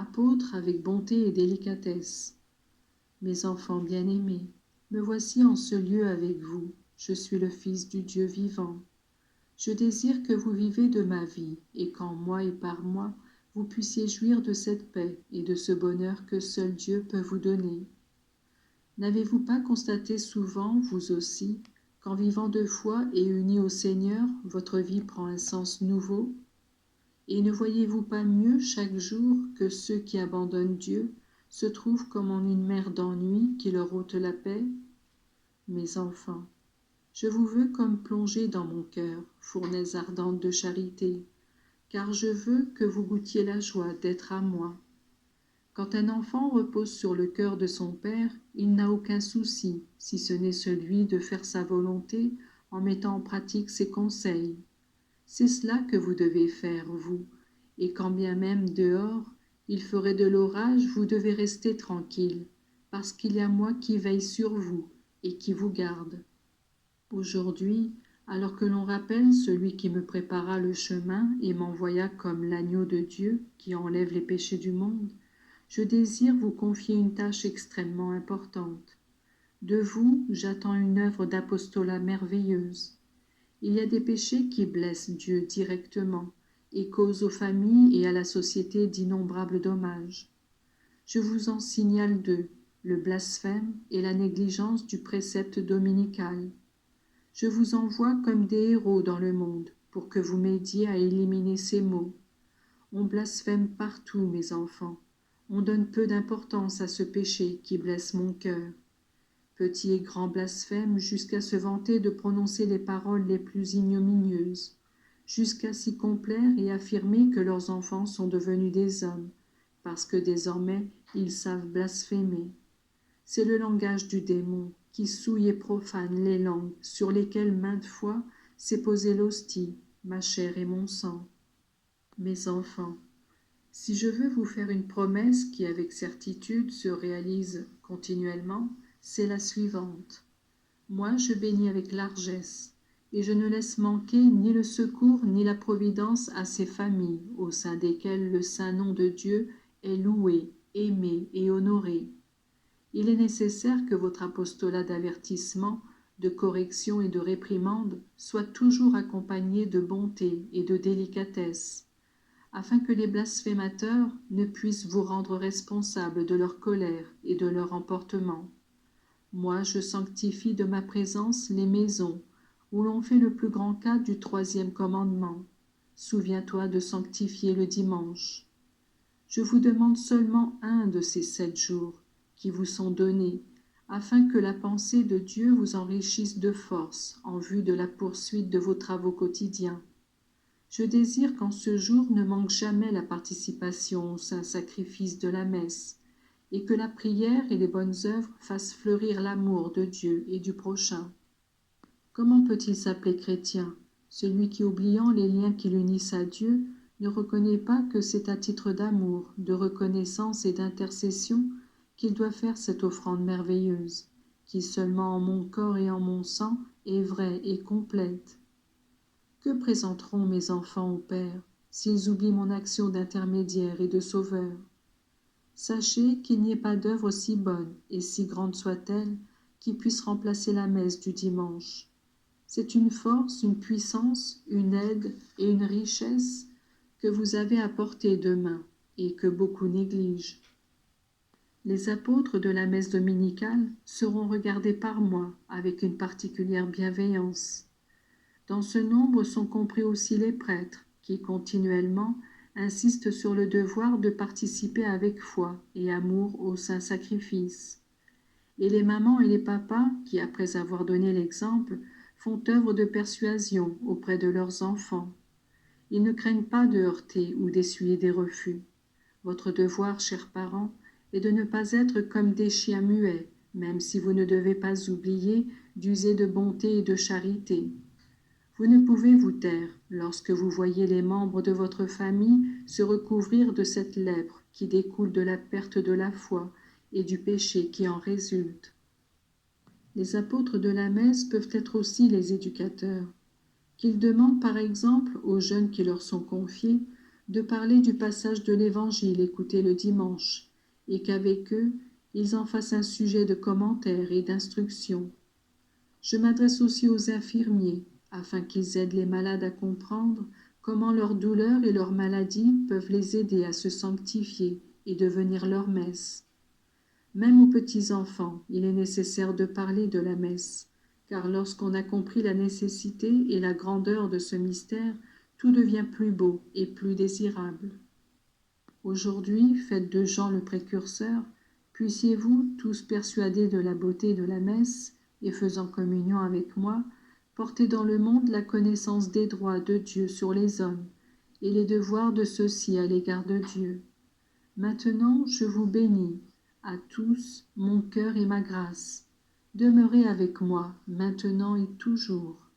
apôtre avec bonté et délicatesse. Mes enfants bien-aimés, me voici en ce lieu avec vous. Je suis le Fils du Dieu vivant. Je désire que vous vivez de ma vie, et qu'en moi et par moi, vous puissiez jouir de cette paix et de ce bonheur que seul Dieu peut vous donner. N'avez-vous pas constaté souvent, vous aussi, qu'en vivant de foi et unis au Seigneur, votre vie prend un sens nouveau? Et ne voyez-vous pas mieux chaque jour que ceux qui abandonnent Dieu se trouvent comme en une mer d'ennui qui leur ôte la paix? Mes enfants, je vous veux comme plongés dans mon cœur, fournaise ardente de charité, car je veux que vous goûtiez la joie d'être à moi. Quand un enfant repose sur le cœur de son père, il n'a aucun souci, si ce n'est celui de faire sa volonté en mettant en pratique ses conseils. C'est cela que vous devez faire, vous, et quand bien même dehors il ferait de l'orage, vous devez rester tranquille, parce qu'il y a moi qui veille sur vous et qui vous garde. Aujourd'hui, alors que l'on rappelle celui qui me prépara le chemin et m'envoya comme l'agneau de Dieu qui enlève les péchés du monde, je désire vous confier une tâche extrêmement importante. De vous, j'attends une œuvre d'apostolat merveilleuse. Il y a des péchés qui blessent Dieu directement et causent aux familles et à la société d'innombrables dommages. Je vous en signale deux, le blasphème et la négligence du précepte dominical. Je vous envoie comme des héros dans le monde pour que vous m'aidiez à éliminer ces maux. On blasphème partout, mes enfants. On donne peu d'importance à ce péché qui blesse mon cœur. Petit et grand blasphème jusqu'à se vanter de prononcer les paroles les plus ignominieuses, jusqu'à s'y complaire et affirmer que leurs enfants sont devenus des hommes, parce que désormais ils savent blasphémer. C'est le langage du démon qui souille et profane les langues sur lesquelles maintes fois s'est posée l'hostie, ma chair et mon sang. Mes enfants, si je veux vous faire une promesse qui avec certitude se réalise continuellement, c'est la suivante. Moi je bénis avec largesse, et je ne laisse manquer ni le secours ni la providence à ces familles au sein desquelles le saint nom de Dieu est loué, aimé et honoré. Il est nécessaire que votre apostolat d'avertissement, de correction et de réprimande soit toujours accompagné de bonté et de délicatesse, afin que les blasphémateurs ne puissent vous rendre responsable de leur colère et de leur emportement. Moi, je sanctifie de ma présence les maisons où l'on fait le plus grand cas du 3e commandement. Souviens-toi de sanctifier le dimanche. Je vous demande seulement un de ces 7 jours qui vous sont donnés, afin que la pensée de Dieu vous enrichisse de force en vue de la poursuite de vos travaux quotidiens. Je désire qu'en ce jour ne manque jamais la participation au saint sacrifice de la messe, et que la prière et les bonnes œuvres fassent fleurir l'amour de Dieu et du prochain. Comment peut-il s'appeler chrétien, celui qui, oubliant les liens qui l'unissent à Dieu, ne reconnaît pas que c'est à titre d'amour, de reconnaissance et d'intercession qu'il doit faire cette offrande merveilleuse, qui seulement en mon corps et en mon sang est vraie et complète. Que présenteront mes enfants au Père s'ils oublient mon action d'intermédiaire et de sauveur? Sachez qu'il n'y ait pas d'œuvre si bonne et si grande soit-elle qui puisse remplacer la messe du dimanche. C'est une force, une puissance, une aide et une richesse que vous avez à portée de main et que beaucoup négligent. Les apôtres de la messe dominicale seront regardés par moi avec une particulière bienveillance. Dans ce nombre sont compris aussi les prêtres qui, continuellement, insistent sur le devoir de participer avec foi et amour au saint sacrifice. Et les mamans et les papas qui, après avoir donné l'exemple, font œuvre de persuasion auprès de leurs enfants. Ils ne craignent pas de heurter ou d'essuyer des refus. Votre devoir, chers parents, est de ne pas être comme des chiens muets, même si vous ne devez pas oublier d'user de bonté et de charité. Vous ne pouvez vous taire lorsque vous voyez les membres de votre famille se recouvrir de cette lèpre qui découle de la perte de la foi et du péché qui en résulte. Les apôtres de la messe peuvent être aussi les éducateurs. Qu'ils demandent par exemple aux jeunes qui leur sont confiés de parler du passage de l'Évangile écouté le dimanche, et qu'avec eux, ils en fassent un sujet de commentaire et d'instruction. Je m'adresse aussi aux infirmiers, afin qu'ils aident les malades à comprendre comment leur douleur et leur maladie peuvent les aider à se sanctifier et devenir leur messe. Même aux petits enfants, il est nécessaire de parler de la messe, car lorsqu'on a compris la nécessité et la grandeur de ce mystère, tout devient plus beau et plus désirable. Aujourd'hui, fête de Jean le Précurseur, puissiez-vous, tous persuadés de la beauté de la messe et faisant communion avec moi, porter dans le monde la connaissance des droits de Dieu sur les hommes et les devoirs de ceux-ci à l'égard de Dieu. Maintenant, je vous bénis, à tous, mon cœur et ma grâce. Demeurez avec moi, maintenant et toujours.